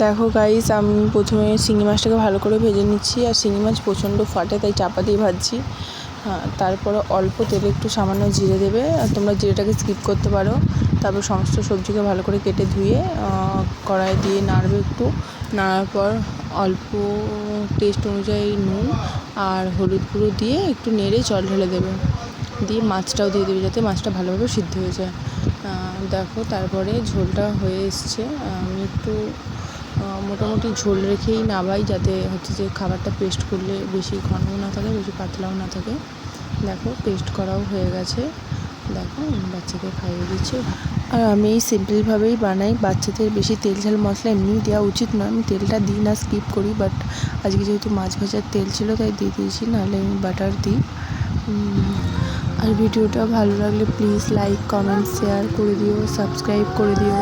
দেখো গাইস, আমি প্রথমে শিঙি মাছটাকে ভালো করে ভেজে নিচ্ছি। আর শিঙি মাছ প্রচণ্ড ফাটে, তাই চাপা দিয়ে ভাজছি। তারপরে অল্প তেলে একটু সামান্য জিরে দেবে, আর তোমরা জিরেটাকে স্কিপ করতে পারো। তারপর সমস্ত সবজিকে ভালো করে কেটে ধুয়ে কড়াই দিয়ে নাড়বে, একটু নাড়ার পর অল্প টেস্ট অনুযায়ী নুন আর হলুদ গুঁড়ো দিয়ে একটু নেড়ে জল ঢেলে দেবে, দিয়ে মাছটাও দিয়ে দেবে যাতে মাছটা ভালোভাবে সিদ্ধ হয়ে যায়। দেখো তারপরে ঝোলটা হয়ে এসছে। আমি একটু মোটামুটি ঝোল রেখেই নামাই, যাতে হচ্ছে যে খাবারটা পেস্ট করলে বেশি ঘনও না থাকে, বেশি পাতলাও না থাকে। দেখো পেস্ট করাও হয়ে গেছে। দেখো বাচ্চাকে খাইয়ে দিচ্ছি। আর আমি এই সিম্পলভাবেই বানাই। বাচ্চাদের বেশি তেল ঝাল মশলা এমনিই দেওয়া উচিত নয়, আমি তেলটা দিই না, স্কিপ করি। বাট আজকে যেহেতু মাছ ভাজার তেল ছিল তাই দিয়ে দিয়েছি, নাহলে আমি বাটার দিই। আর ভিডিওটা ভালো লাগলে প্লিজ লাইক, কমেন্ট, শেয়ার করে দিও, সাবস্ক্রাইব করে দিও।